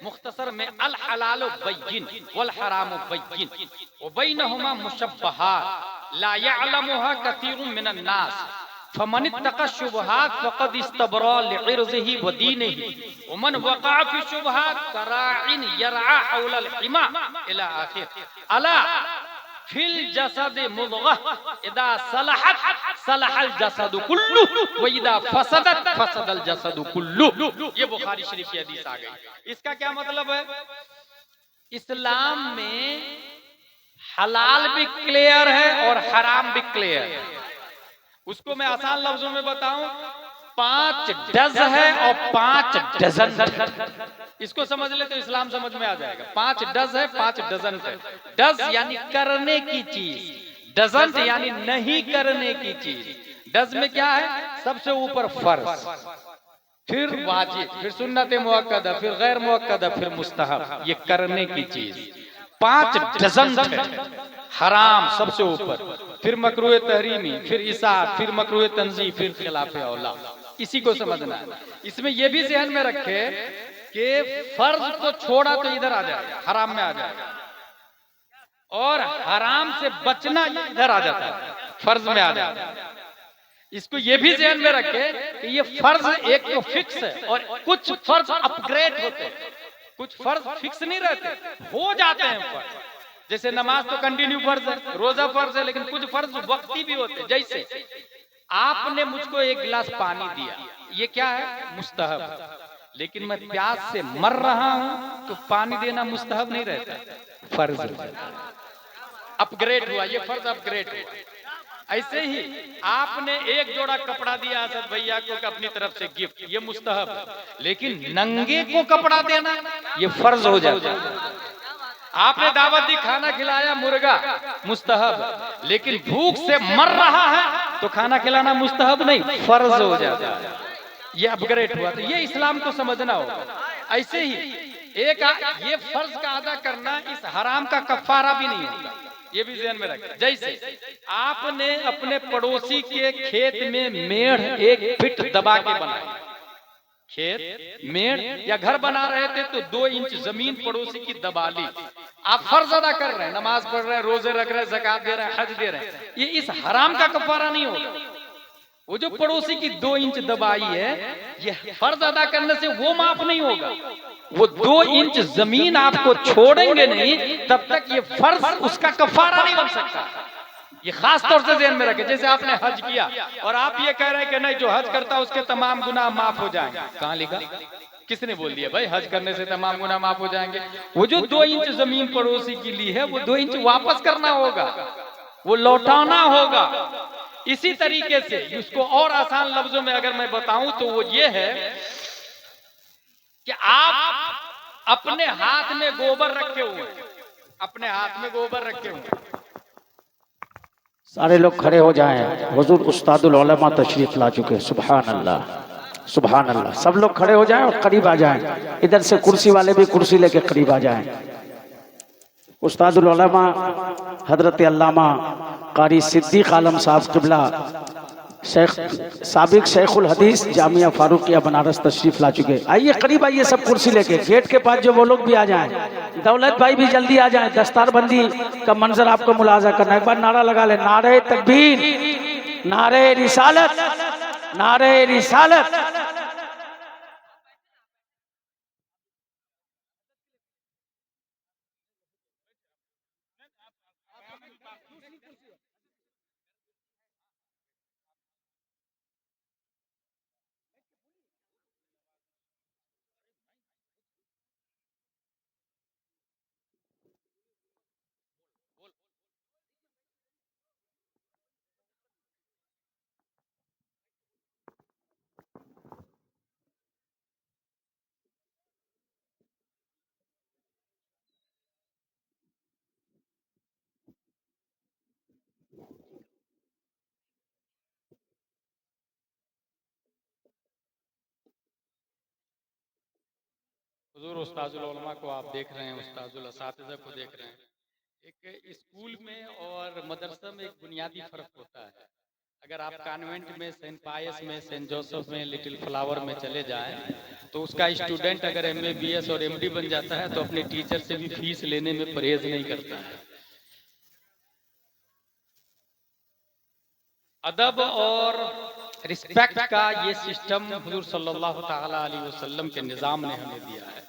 मुख्तसर में अल हलाल बय्यिन वल हराम बय्यिन व बैनहुमा मुशब्बहात ला यअलमुहा कसीरुम मिनन नास फमन इत्तqa शुबहात फक़द इस्तबरा लिइर्ज़िही व दीनिही व मन वक़अ फी शुबहात कराइन यरआ हौलल हिमा इला आखिर अला फिल जसद मुद्ग़ह इदा सलहत सलहल जसद कुल्लु व इदा फसदत फसदल जसद कुल्लु। ये बुखारी शरीफ की हदीस आ गई। इसका क्या मतलब है? इस्लाम में हलाल भी क्लियर है और हराम भी क्लियर है। उसको मैं आसान लफ्जों में बताऊं, 5 डज है और 5 डजन है। इसको समझ ले तो इस्लाम समझ में आ जाएगा। 5 डज है, 5 डजन है। डज यानी करने की चीज, डजन यानी नहीं करने की चीज। डज में क्या है? सबसे ऊपर फर्ज, फिर वाजिब, फिर सुन्नत मुअक्कदा, फिर गैर मुअक्कदा, फिर मुस्तहब। ये करने की चीज 5 डजन है। हराम सबसे ऊपर, फिर मकरूह तहरीमी, फिर इसात, फिर मकरूह तंज़ीह, फिर खिलाफ औला। इसी को समझना है। इसमें यह भी ज़हन में रखे कि फर्ज को छोड़ा तो इधर आ जाएगा, हराम में आ जाएगा, और हराम से बचना इधर आ जाता है, फर्ज में आ जाता है। इसको ये भी ज़हन में रखे कि ये फर्ज एक तो फिक्स है और कुछ फर्ज अपग्रेड होते हैं, कुछ फर्ज फिक्स नहीं रहते, हो जाते हैं फर्ज। जैसे नमाज तो कंटिन्यू फर्ज है, रोजा फर्ज है, लेकिन कुछ फर्ज वक्ती भी होते हैं। जैसे आपने मुझको एक गिलास पानी दिया, ये क्या है? मुस्तहब। लेकिन मैं प्यास से मर रहा हूं तो पानी देना मुस्तहब नहीं रहता, फर्ज अपग्रेड हुआ, ये फर्ज अपग्रेड हुआ। ऐसे ही आपने एक जोड़ा कपड़ा दिया असद भैया को अपनी तरफ से गिफ्ट, ये मुस्तहब है। लेकिन नंगे को कपड़ा देना ये फर्ज हो जाता है। आपने दावत दी, खाना खिलाया, मुर्गा, मुस्तहब। लेकिन भूख से मर रहा है तो खाना खिलाना मुस्तहब नहीं, फर्ज हो जाता है। ये अपग्रेड हुआ। तो ये इस्लाम को समझना होगा। ऐसे ही एक ये फर्ज का अदा करना इस हराम का कफारा भी नहीं होगा, ये भी ध्यान में रखें। जैसे आपने अपने पड़ोसी के खेत में मेढ़ 1 फीट दबा के बनाई, खेत मेढ़ या घर बना रहे थे तो 2 इंच जमीन पड़ोसी की दबा ली। आप फर्ज अदा कर रहे हैं, नमाज पढ़ रहे हैं, रोजे रख रहे हैं, ज़कात दे रहे हैं, हज दे रहे हैं, ये इस हराम का कफारा नहीं होगा। वो जो पड़ोसी की 2 इंच दबाई है, ये फर्ज अदा करने से वो माफ नहीं होगा। वो 2 इंच जमीन आपको छोड़ेंगे नहीं तब तक ये फर्ज उसका कफारा नहीं बन सकता। ये खास तौर से ध्यान में रखें। जैसे आपने हज किया और आप ये कह रहे हैं कि नहीं, जो हज करता है उसके तमाम गुनाह माफ हो जाएंगे। कहां लिखा? किसने बोल दिया भाई हज करने से तमाम गुनाह माफ हो जाएंगे? वो जो 2 इंच जमीन पड़ोसी की ली है, वो 2 इंच वापस करना होगा, वो लौटाना होगा। इसी तरीके से उसको और आसान लफ्जों में अगर मैं बताऊं तो वो ये है कि आप अपने हाथ में गोबर रखे हुए, अपने हाथ में गोबर रखे हुए, सारे लोग खड़े हो जाएं। हुजूर उस्तादुल उलमा तशरीफ ला चुके। सुभान अल्लाह, सुभान अल्लाह। सब लोग खड़े हो जाएं और करीब आ जाएं। इधर से कुर्सी वाले भी कुर्सी लेके करीब आ जाएं। उस्तादुल उलमा हजरत अल्लामा कारी सिद्दीक आलम साहब किबला शेख साबिक शेखुल हदीस जामिया फारूकिया बनारस तशरीफ ला चुके। आइए करीब आइए, सब कुर्सी लेके। गेट के पास जो वो लोग भी आ जाएं। दौलत भाई भी जल्दी आ जाएं। दस्तारबंदी का मंजर आपको मुलाजा करना। एक बार नारा लगा ले, नारे तकबीर, नारे रिसालत, नारे रिसालत। हुजूर उस्तादुल उलमा को आप देख रहे हैं, उस्तादुल असातिज़ा को देख रहे हैं। एक स्कूल में और मदरसा में एक बुनियादी फर्क होता है। अगर आप कॉन्वेंट में, सेंट पायस में, सेंट जोसेफ में, लिटिल फ्लावर में चले जाएं तो उसका स्टूडेंट अगर MABS और MD बन जाता है तो अपने टीचर से भी फीस लेने में परहेज नहीं करता है। अदब और रिस्पेक्ट का ये सिस्टम हुजूर सल्लल्लाहु ताला अलैहि वसल्लम के निज़ाम ने हमें दिया है।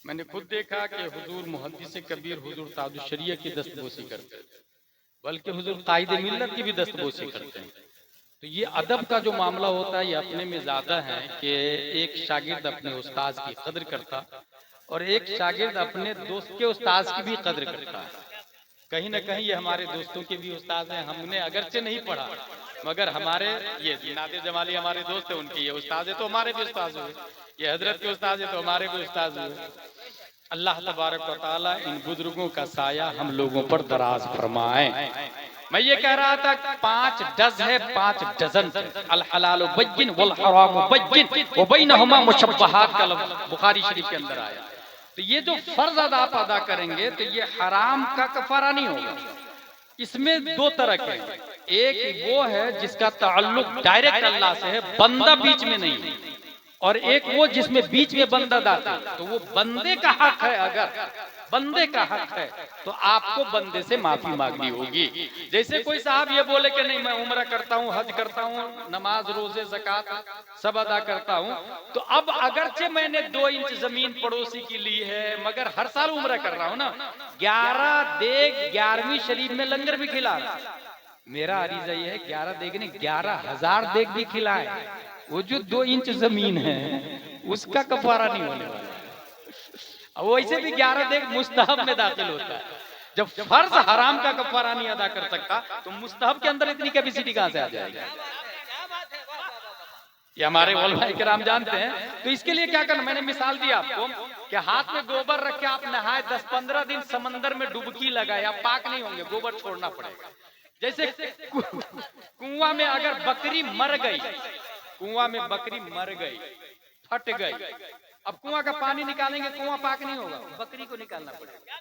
मैंने खुद देखा कि हुजूर मुहद्दिस कबीर हुजूर ताजुश शरीयह की दस्तबोसी करते हैं, बल्कि हुजूर कायद मिल्लत की भी दस्तबोसी करते हैं। तो ये अदब का जो मामला होता है ये अपने में ज्यादा है कि एक शागिर्द अपने उस्ताद की कदर करता और एक शागिर्द अपने दोस्त के उस्ताद की भी कदर करता है। कहीं ना कहीं ये हमारे दोस्तों के भी उस्ताद हैं, हमने अगरचे नहीं पढ़ा मगर हमारे ये नादिर जमाली हमारे दोस्त है, उनके ये उस्ताद है तो हमारे भी उस्ताद हुए, ये हजरत के उस्ताद है तो हमारे भी उस्ताद हुए। अल्लाह तबारक व तआला इन बुजुर्गों का साया हम लोगों पर दराज फरमाए। मैं ये कह रहा था 5 डज है, 5 डजन। अल हलाल बय्यिन वल हराम बय्यिन व बैनहुमा मुशब्बहात का लफ्ज़ बुखारी शरीफ के अंदर आया। तो ये जो फर्ज आप अदा करेंगे तो ये हराम का कफारा नहीं होगा। इसमें 2 तरह के, एक वो है जिसका ताल्लुक डायरेक्ट अल्लाह से है, बंदा बीच में नहीं है, और एक वो जिसमें बीच में बंदा दाता है। तो वो बंदे का हक है, अगर बंदे का हक है तो आपको बंदे से माफी मांगनी होगी। जैसे कोई साहब ये बोले कि नहीं मैं उम्रा करता हूँ, हज करता हूँ, नमाज रोजे ज़कात सब अदा करता हूँ, तो अब अगरचे मैंने 2 इंच जमीन पड़ोसी की ली है मगर हर साल उम्रा कर रहा हूँ ना, 11 देग 11वीं शरीफ में लंगर भी खिला रहा, मेरा अरीजा ये है 11 देग ने 11,000 देग भी खिलाए, वो जो 2 इंच जमीन है उसका कफारा नहीं होने वाला। वैसे भी 11 देग मुस्तहब में दाखिल होता है। जब फर्ज हराम का कफारा नहीं अदा कर सकता तो मुस्तहब के अंदर इतनी कैपेसिटी कहां से आ जाएगी? ये हमारे उलमा किराम जानते हैं। तो इसके लिए क्या करना, मैंने मिसाल दी आपको कि हाथ में गोबर रख के आप नहाए, 10-15 दिन समंदर में डुबकी लगाए, आप पाक नहीं होंगे, गोबर छोड़ना पड़ेगा। जैसे कुआं में अगर बकरी मर गई, कुआं में बकरी मर गई, फट गई, अब कुआं का पानी निकालेंगे, कुआं पाक नहीं होगा, बकरी को निकालना पड़ेगा।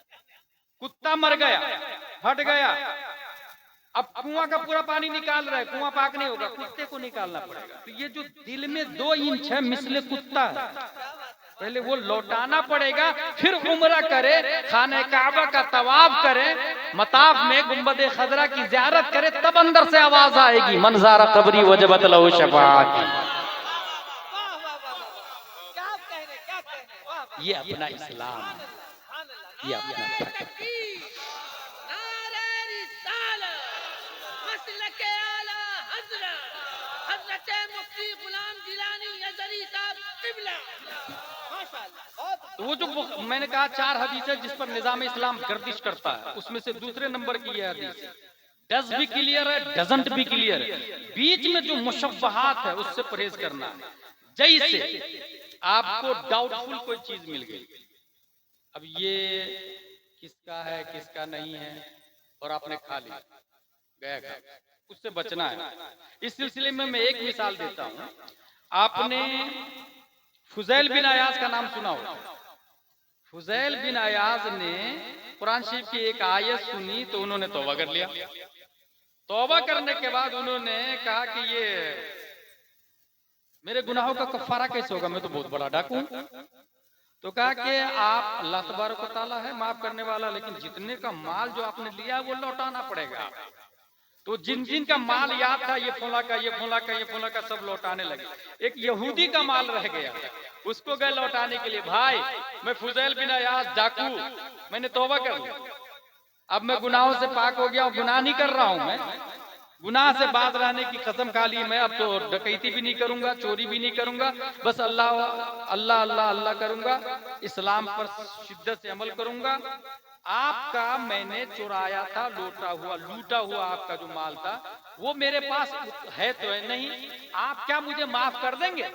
कुत्ता मर गया, फट गया, अब कुआं का पूरा पानी निकाल रहा है, कुआं पाक नहीं होगा, कुत्ते को निकालना पड़ेगा। तो ये जो दिल में 2 इंच है मिसले कुत्ता है, पहले वो लौटाना पड़ेगा, फिर उम्रा करे, खाने काबा का तवाफ करे, मताफ में गुंबद खजरा की ज़ियारत करे, तब अंदर से आवाज आएगी मंज़ारा कब्री वजबत लहू शफाअत। ये अपना इस्लाम, ये अपना वो जो मैंने कहा 4 हदीस है जिस पर निजाम इस्लाम गर्दिश करता है, उसमें से दूसरे नंबर की यह हदीस है। डज भी क्लियर है, डजंट भी क्लियर है, बीच में जो मुशब्बहात है उससे परहेज करना है। जैसे आपको डाउटफुल कोई चीज मिल गई, अब ये किसका है किसका नहीं है और आपने खा लिया, गया खा, उससे बचना है। इस सिलसिले में मैं एक मिसाल देता हूं। आपने फुजैल बिन अयाज का नाम सुना होगा। फुजैल बिन अयाज ने कुरान शरीफ की एक आयत सुनी तो उन्होंने तौबा कर लिया। तौबा करने के बाद उन्होंने कहा कि ये मेरे गुनाहों का कफारा कैसे होगा, मैं तो बहुत बड़ा डाकू हूं। तो कहा कि आप अल्लाह तबारक व तआला है माफ करने वाला, लेकिन जितने का माल जो आपने लिया वो लौटाना पड़ेगा। तो जिन जिन का माल याद था, ये फुला का, ये फुला का, ये फुला का, सब लौटाने लगे। एक यहूदी का माल रह गया, उसको गए लौटाने के लिए। भाई मैं फुजैल बिन अयाज डाकू, मैंने तौबा कर लिया, अब मैं गुनाहों से पाक हो गया और गुनाह नहीं कर रहा हूं, मैं गुनाह से बाज रहने की कसम खा ली, मैं अब तो डकैती भी नहीं करूंगा, चोरी भी नहीं करूंगा, बस अल्लाह अल्लाह अल्लाह अल्लाह करूंगा, इस्लाम पर शिद्दत से अमल करूंगा। आपका मैंने चुराया था, लूटा हुआ आपका जो माल था वो मेरे पास है तो है नहीं, आप क्या मुझे माफ कर देंगे?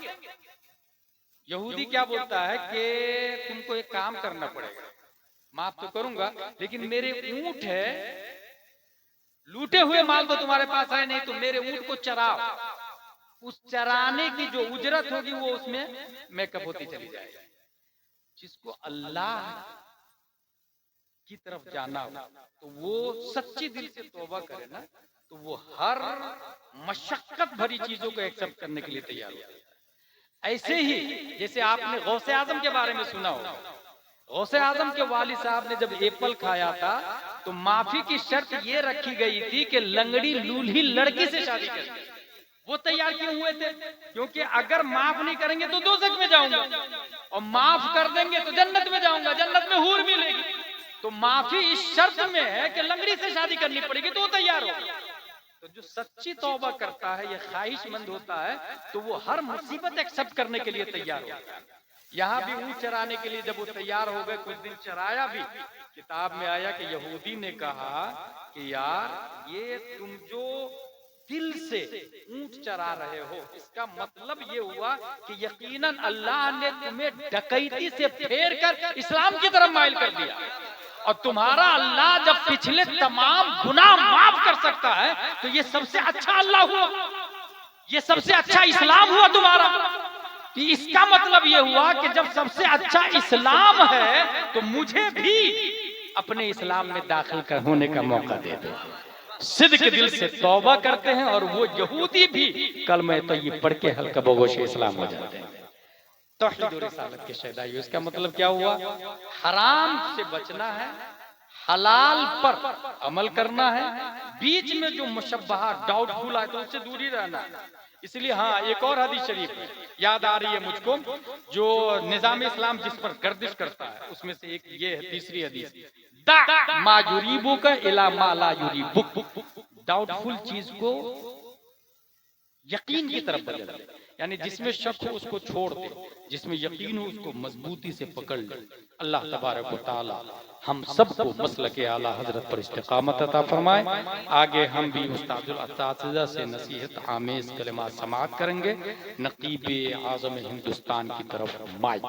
यहूदी क्या बोलता है कि तुमको एक काम करना पड़ेगा, माफ तो करूंगा लेकिन मेरे ऊंट है, लूटे हुए माल तो तुम्हारे पास है नहीं, तो मेरे ऊंट को चराओ, उस चराने की जो उजरत होगी वो उसमें मेकअप होती चली जाएगी। जिसको अल्लाह की तरफ जाना हो तो वो सच्ची दिल से तौबा करे ना, तो वो हर मशक्कत भरी चीजों को एक्सेप्ट करने के लिए तैयार होता है। ऐसे ही जैसे आपने गौसे आजम के बारे में सुना हो, गौसे आजम के वालिद साहब ने जब एप्पल खाया था तो माफी की शर्त ये रखी गई थी कि लंगड़ी लूल्ही लड़की से शादी कर। वो तैयार क्यों हुए थे? क्योंकि अगर माफ नहीं करेंगे तो दोज़ख में जाऊंगा, और माफ कर देंगे तो जन्नत में जाऊंगा, जन्नत में हूर मिलेगी। तो माफी इस शर्त में है कि लंगड़ी से शादी करनी पड़ेगी, तो वो तैयार हो। तो जो सच्ची तौबा करता है, ये ख्वाहिशमंद होता है, तो वो हर मुसीबत एक्सेप्ट करने के लिए तैयार होता है। यहाँ भी ऊँट चराने के लिए जब वो तैयार हो गए, कुछ दिन चराया भी, किताब में आया कि यहूदी ने कहा कि यार ये तुम जो दिल से ऊंट चरा रहे हो, इसका मतलब ये हुआ कि यकीनन अल्लाह ने तुम्हें डकैती से फेर कर इस्लाम की तरफ माइल कर दिया। और तुम्हारा अल्लाह जब पिछले तमाम गुनाह माफ कर सकता है, तो ये सबसे अच्छा अल्लाह हुआ, ये सबसे अच्छा इस्लाम हुआ तुम्हारा। कि इसका मतलब ये हुआ कि जब सबसे अच्छा इस्लाम है, तो मुझे भी अपने इस्लाम में दाखिल होने का मौका दे दो। सिद्ध के दिल से तौबा करते हैं, और वो यहूदी भी कलमा तय्यब पढ़ के हल्का बगोशे इस्लाम हो जाते हैं। तौहीद और रिसालत के शहदाई। इसका मतलब क्या हुआ? हराम से बचना है, हलाल पर अमल करना है, बीच में जो मुशब्बहा डाउटफुल है तो उससे दूरी रहना है। इसलिए हाँ, एक और हदीस शरीफ याद आ रही है मुझको, जो निजाम इस्लाम जिस पर गर्दिश करता है, उसमें से एक ये है, तीसरी हदीस, दा मा युरीबुका इला मा ला युरीबुक। डाउटफुल चीज को यकीन की तरफ बदल दे, यानी जिसमें शक हो उसको छोड़ दे, जिसमें यकीन हो उसको मजबूती से पकड़ ले। अल्लाह तबारक व तआला हम सबको मसलके आला हजरत पर इस्तिकामत अता फरमाए। आगे हम भी उस्तादुल असातिज़ा से नसीहत आमेज कलिमात समाअत करेंगे। नकीब आज़म हिंदुस्तान की तरफ माइक।